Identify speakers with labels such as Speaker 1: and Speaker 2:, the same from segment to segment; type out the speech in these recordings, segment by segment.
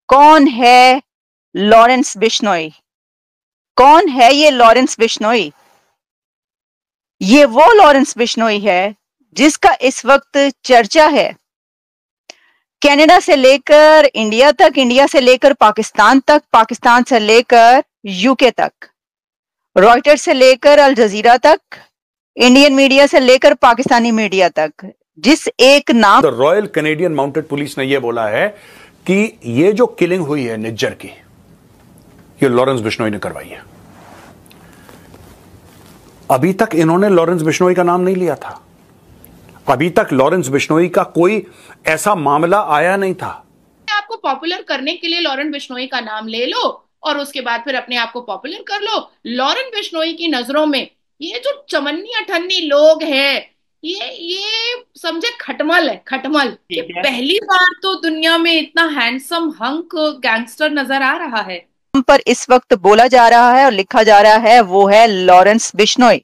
Speaker 1: कौन है लॉरेंस बिश्नोई? कौन है ये लॉरेंस बिश्नोई? ये वो लॉरेंस बिश्नोई है जिसका इस वक्त चर्चा है कनाडा से लेकर इंडिया तक, इंडिया से लेकर पाकिस्तान तक, पाकिस्तान से लेकर यूके तक, रॉयटर्स से लेकर अल जजीरा तक, इंडियन मीडिया से लेकर पाकिस्तानी मीडिया तक। जिस एक नाम
Speaker 2: रॉयल कैनेडियन माउंटेड पुलिस ने यह बोला है कि ये जो किलिंग हुई है निज्जर की, ये लॉरेंस बिश्नोई ने करवाई है। अभी तक इन्होंने लॉरेंस बिश्नोई का नाम नहीं लिया था। अभी तक लॉरेंस बिश्नोई का कोई ऐसा मामला आया नहीं था।
Speaker 3: आपको पॉपुलर करने के लिए लॉरेंस बिश्नोई का नाम ले लो और उसके बाद फिर अपने आप को पॉपुलर कर लो। लॉरेंस बिश्नोई की नजरों में ये जो चमन्नी अठन्नी लोग हैं, ये समझे खटमल है, खटमल। कि पहली बार तो दुनिया में इतना हैंडसम हंक गैंगस्टर नजर आ रहा है।
Speaker 1: पर इस वक्त बोला जा रहा है और लिखा जा रहा है वो है लॉरेंस बिश्नोई।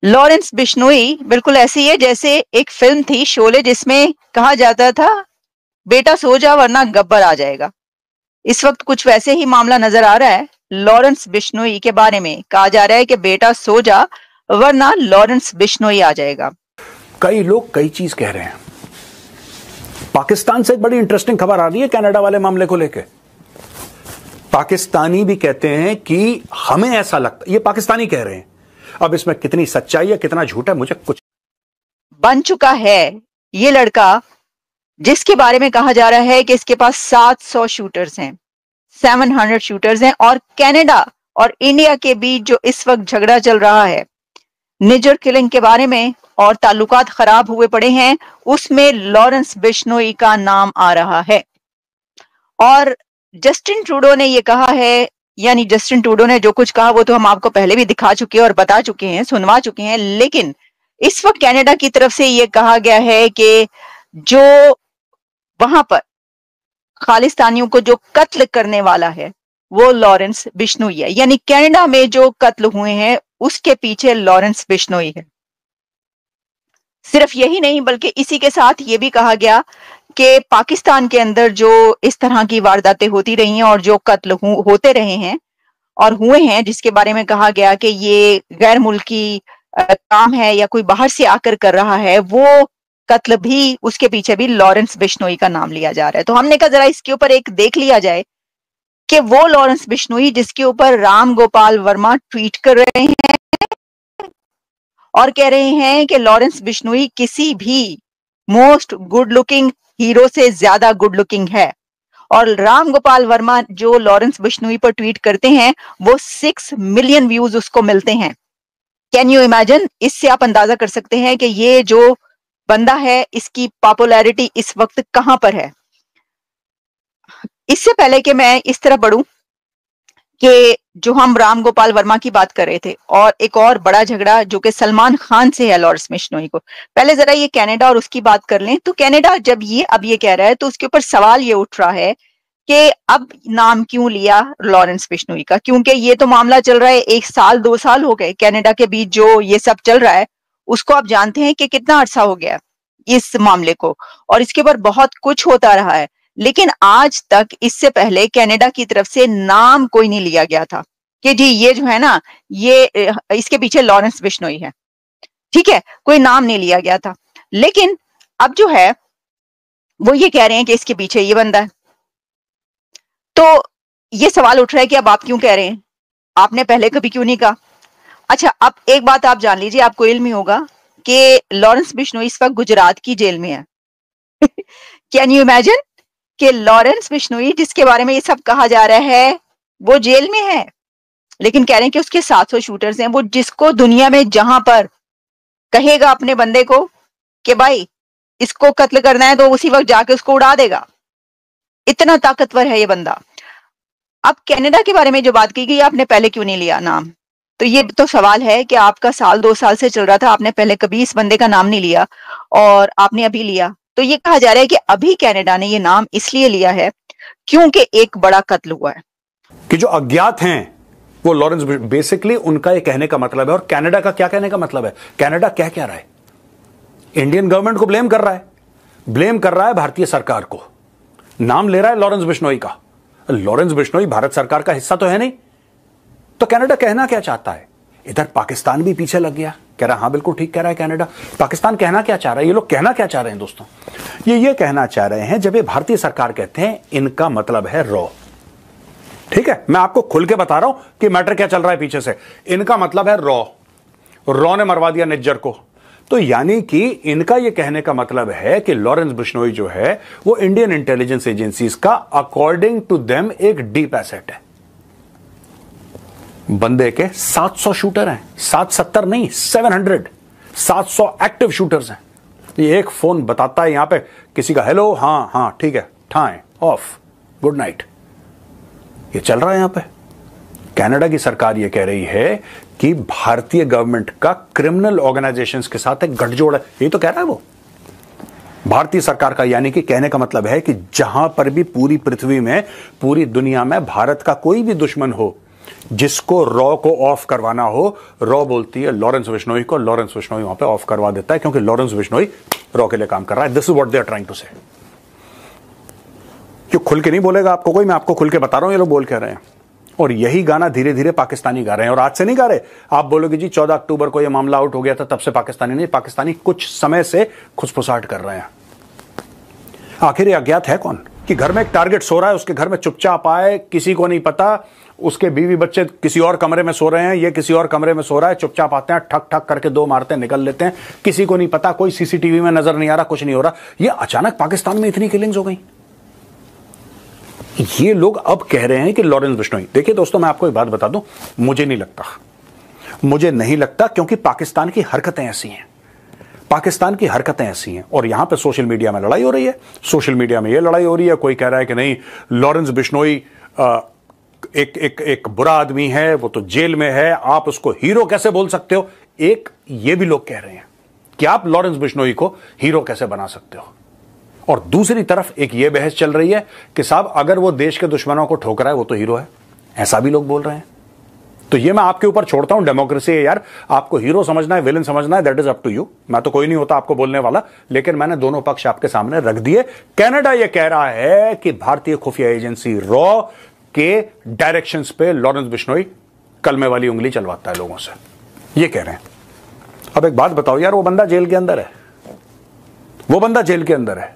Speaker 1: लॉरेंस बिश्नोई बिल्कुल ऐसी है जैसे एक फिल्म थी शोले, जिसमें कहा जाता था बेटा सो जा वरना गब्बर आ जाएगा। इस वक्त कुछ वैसे ही मामला नजर आ रहा है। लॉरेंस बिश्नोई के बारे में कहा जा रहा है कि बेटा सो जा वरना लॉरेंस बिश्नोई आ जाएगा।
Speaker 2: कई लोग कई चीज कह रहे हैं। पाकिस्तान से एक बड़ी इंटरेस्टिंग खबर आ रही है कनाडा वाले मामले को लेकर। पाकिस्तानी भी कहते हैं कि हमें ऐसा लगता, ये पाकिस्तानी कह रहे हैं। अब इसमें कितनी सच्चाई है कितना झूठ है मुझे कुछ।
Speaker 1: बन चुका है ये लड़का जिसके बारे में कहा जा रहा है कि इसके पास 700 शूटर्स हैं, 700 शूटर्स हैं। और कनाडा और इंडिया के बीच जो इस वक्त झगड़ा चल रहा है निजर किलिंग के बारे में और ताल्लुकात खराब हुए पड़े हैं, उसमें लॉरेंस बिश्नोई का नाम आ रहा है। और जस्टिन ट्रूडो ने ये कहा है, यानी जस्टिन ट्रूडो ने जो कुछ कहा वो तो हम आपको पहले भी दिखा चुके हैं और बता चुके हैं, सुनवा चुके हैं। लेकिन इस वक्त कनाडा की तरफ से ये कहा गया है कि जो वहां पर खालिस्तानियों को जो कत्ल करने वाला है वो लॉरेंस बिश्नोई है। यानी कनाडा में जो कत्ल हुए हैं उसके पीछे लॉरेंस बिश्नोई है। सिर्फ यही नहीं बल्कि इसी के साथ ये भी कहा गया कि पाकिस्तान के अंदर जो इस तरह की वारदातें होती रही हैं और जो कत्ल होते रहे हैं और हुए हैं, जिसके बारे में कहा गया कि ये गैर मुल्की काम है या कोई बाहर से आकर कर रहा है, वो कत्ल भी, उसके पीछे भी लॉरेंस बिश्नोई का नाम लिया जा रहा है। तो हमने कहा जरा इसके ऊपर एक देख लिया जाए कि वो लॉरेंस बिश्नोई जिसके ऊपर राम गोपाल वर्मा ट्वीट कर रहे हैं और कह रहे हैं कि लॉरेंस बिश्नोई किसी भी मोस्ट गुड लुकिंग हीरो से ज्यादा गुड लुकिंग है। और राम गोपाल वर्मा जो लॉरेंस बिश्नोई पर ट्वीट करते हैं वो 6 मिलियन व्यूज उसको मिलते हैं। Can you imagine? इससे आप अंदाजा कर सकते हैं कि ये जो बंदा है इसकी पॉपुलैरिटी इस वक्त कहां पर है। इससे पहले कि मैं इस तरह बढ़ूं कि जो हम राम गोपाल वर्मा की बात कर रहे थे और एक और बड़ा झगड़ा जो कि सलमान खान से है लॉरेंस बिश्नोई को, पहले जरा ये कनाडा और उसकी बात कर लें। तो कनाडा जब ये अब ये कह रहा है तो उसके ऊपर सवाल ये उठ रहा है कि अब नाम क्यों लिया लॉरेंस बिश्नोई का, क्योंकि ये तो मामला चल रहा है 1 साल 2 साल हो गए कनाडा के बीच जो ये सब चल रहा है, उसको आप जानते हैं कि कितना अरसा हो गया इस मामले को और इसके ऊपर बहुत कुछ होता रहा है। लेकिन आज तक इससे पहले कनाडा की तरफ से नाम कोई नहीं लिया गया था कि जी ये जो है ना ये इसके पीछे लॉरेंस बिश्नोई है, ठीक है, कोई नाम नहीं लिया गया था। लेकिन अब जो है वो ये कह रहे हैं कि इसके पीछे ये बंदा है। तो ये सवाल उठ रहा है कि अब आप क्यों कह रहे हैं, आपने पहले कभी क्यों नहीं कहा? अच्छा, अब एक बात आप जान लीजिए, आपको इल्म ही होगा कि लॉरेंस बिश्नोई इस वक्त गुजरात की जेल में है। कैन यू इमेजिन कि लॉरेंस बिश्नोई जिसके बारे में ये सब कहा जा रहा है वो जेल में है, लेकिन कह रहे हैं कि उसके 700 शूटर्स हैं। वो जिसको दुनिया में जहां पर कहेगा अपने बंदे को कि भाई इसको कत्ल करना है तो उसी वक्त जाके उसको उड़ा देगा, इतना ताकतवर है ये बंदा। अब कनाडा के बारे में जो बात की गई, आपने पहले क्यों नहीं लिया नाम? तो ये तो सवाल है कि आपका 1-2 साल से चल रहा था, आपने पहले कभी इस बंदे का नाम नहीं लिया और आपने अभी लिया। तो ये कहा जा रहा है कि अभी कनाडा ने ये नाम इसलिए लिया है क्योंकि एक बड़ा कत्ल हुआ है
Speaker 2: कि जो अज्ञात हैं वो लॉरेंस, बेसिकली उनका ये कहने का मतलब है। और कनाडा का क्या कहने का मतलब है? कनाडा कह क्या रहा है? इंडियन गवर्नमेंट को ब्लेम कर रहा है, ब्लेम कर रहा है भारतीय सरकार को। नाम ले रहा है लॉरेंस बिश्नोई का। लॉरेंस बिश्नोई भारत सरकार का हिस्सा तो है नहीं, तो कनाडा कहना क्या चाहता है? इधर पाकिस्तान भी पीछे लग गया, कह रहा हाँ बिल्कुल ठीक कह रहा है कनाडा। पाकिस्तान कहना क्या चाह रहा है? ये लोग कहना क्या चाह रहे हैं दोस्तों? ये कहना चाह रहे हैं, जब ये भारतीय सरकार कहते हैं इनका मतलब है रॉ। ठीक है, मैं आपको खुल के बता रहा हूं कि मैटर क्या चल रहा है पीछे से। इनका मतलब है रॉ ने मरवा दिया निज्जर को। तो यानी कि इनका यह कहने का मतलब है कि लॉरेंस बिश्नोई जो है वो इंडियन इंटेलिजेंस एजेंसीज का अकॉर्डिंग टू देम एक डीप एसेट है। बंदे के 700 शूटर हैं, 770 नहीं 700, 700 एक्टिव शूटर्स हैं। ये एक फोन बताता है यहां पे किसी का, हेलो हाँ ठीक है, ठाएं ऑफ, गुड नाइट। ये चल रहा है यहां पे। कनाडा की सरकार ये कह रही है कि भारतीय गवर्नमेंट का क्रिमिनल ऑर्गेनाइजेशंस के साथ एक गठजोड़ है। ये तो कह रहा है वो भारतीय सरकार का, यानी कि कहने का मतलब है कि जहां पर भी पूरी पृथ्वी में, पूरी दुनिया में भारत का कोई भी दुश्मन हो जिसको रॉ को ऑफ करवाना हो, रॉ बोलती है लॉरेंस बिश्नोई को, लॉरेंस बिश्नोई वहां पे ऑफ करवा देता है, क्योंकि लॉरेंस बिश्नोई रॉ के लिए काम कर रहा है। This is what they are trying to say. क्यों खुल के नहीं बोलेगा आपको कोई? मैं आपको खुल के बता रहा हूं, ये लोग बोल कह रहे हैं। और यही गाना धीरे धीरे पाकिस्तानी गा रहे हैं, और आज से नहीं गा रहे। आप बोलोगे जी 14 अक्टूबर को यह मामला आउट हो गया था तब से पाकिस्तानी नहीं, पाकिस्तानी कुछ समय से खुसफुसाहट कर रहे हैं। आखिर ये अज्ञात है कौन कि घर में एक टारगेट सो रहा है, उसके घर में चुपचाप आए, किसी को नहीं पता, उसके बीवी बच्चे किसी और कमरे में सो रहे हैं, ये किसी और कमरे में सो रहा है, चुपचाप आते हैं, ठक ठक करके 2 मारते हैं, निकल लेते हैं, किसी को नहीं पता, कोई सीसीटीवी में नजर नहीं आ रहा, कुछ नहीं हो रहा। ये अचानक पाकिस्तान में इतनी किलिंग्स हो गई। ये लोग अब कह रहे हैं कि लॉरेंस बिश्नोई। देखिए दोस्तों, मैं आपको एक बात बता दूं, मुझे नहीं लगता, क्योंकि पाकिस्तान की हरकतें ऐसी हैं, पाकिस्तान की हरकतें ऐसी हैं। और यहां पे सोशल मीडिया में लड़ाई हो रही है, सोशल मीडिया में यह लड़ाई हो रही है, कोई कह रहा है कि नहीं लॉरेंस बिश्नोई एक बुरा आदमी है, वो तो जेल में है, आप उसको हीरो कैसे बोल सकते हो? एक ये भी लोग कह रहे हैं कि आप लॉरेंस बिश्नोई को हीरो कैसे बना सकते हो। और दूसरी तरफ एक ये बहस चल रही है कि साहब अगर वो देश के दुश्मनों को ठोक रहा है वो तो हीरो है, ऐसा भी लोग बोल रहे हैं। तो ये मैं आपके ऊपर छोड़ता हूं, डेमोक्रेसी है यार, आपको हीरो समझना है, विलेन समझना है, that is up to you. मैं तो कोई नहीं होता आपको बोलने वाला, लेकिन मैंने दोनों पक्ष आपके सामने रख दिए। कनाडा ये कह रहा है कि भारतीय खुफिया एजेंसी रॉ के डायरेक्शंस पे लॉरेंस बिश्नोई कलमे वाली उंगली चलवाता है लोगों से, ये कह रहे हैं। अब एक बात बताओ यार, वो बंदा जेल के अंदर है, वो बंदा जेल के अंदर है,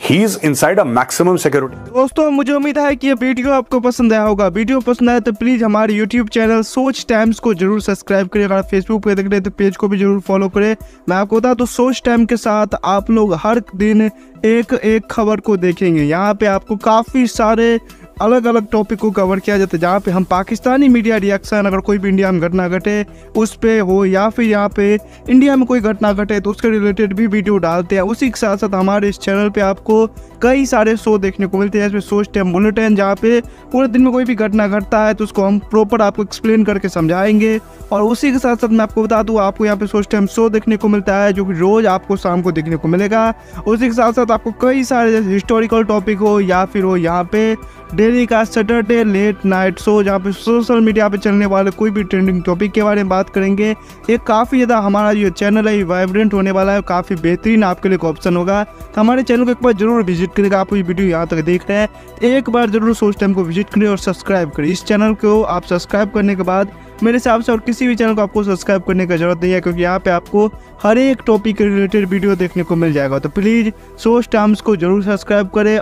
Speaker 2: he is inside a maximum security.
Speaker 4: दोस्तों, मुझे उम्मीद है कि ये वीडियो आपको पसंद आया होगा। वीडियो पसंद आया तो प्लीज हमारे यूट्यूब चैनल सोच टाइम्स को जरूर सब्सक्राइब करें। अगर फेसबुक पे देख रहे हैं तो पेज को भी जरूर फॉलो करें। मैं आपको बता दूं, सोच टाइम के साथ आप लोग हर दिन एक खबर को देखेंगे। यहाँ पे आपको काफी सारे अलग अलग टॉपिक को कवर किया जाता है, जहाँ पे हम पाकिस्तानी मीडिया रिएक्शन, अगर कोई भी इंडिया में घटना घटे उस पे हो, या फिर यहाँ पे इंडिया में कोई घटना घटे तो उसके रिलेटेड भी वीडियो डालते हैं। उसी के साथ साथ हमारे इस चैनल पे आपको कई सारे शो देखने को मिलते हैं, जैसे सोच टाइम बुलेटिन, जहाँ पे पूरे दिन में कोई भी घटना घटता है तो उसको हम प्रॉपर आपको एक्सप्लेन करके समझाएंगे। और उसी के साथ साथ मैं आपको बता दूँ, आपको यहाँ पे सोच टाइम शो देखने को मिलता है जो कि रोज आपको शाम को देखने को मिलेगा। उसी के साथ साथ आपको कई सारे जैसे हिस्टोरिकल टॉपिक हो या फिर हो यहाँ पे डेली का सैटरडे लेट नाइट शो, जहाँ पे सोशल मीडिया पे चलने वाले कोई भी ट्रेंडिंग टॉपिक के बारे में बात करेंगे। ये काफ़ी ज़्यादा हमारा जो चैनल है वाइब्रेंट होने वाला है, काफ़ी बेहतरीन आपके लिए एक ऑप्शन होगा। तो हमारे चैनल को एक बार जरूर विजिट करेगा। आप ये वीडियो यहाँ तक देख रहे हैं, एक बार जरूर सोच टाइम को विजिट करें और सब्सक्राइब करें। इस चैनल को आप सब्सक्राइब करने के बाद मेरे हिसाब से और किसी भी चैनल को आपको सब्सक्राइब करने की जरूरत नहीं है, क्योंकि यहाँ पे आपको हर एक टॉपिक के रिलेटेड वीडियो देखने को मिल जाएगा। तो प्लीज़ सोच टाइम्स को जरूर सब्सक्राइब करें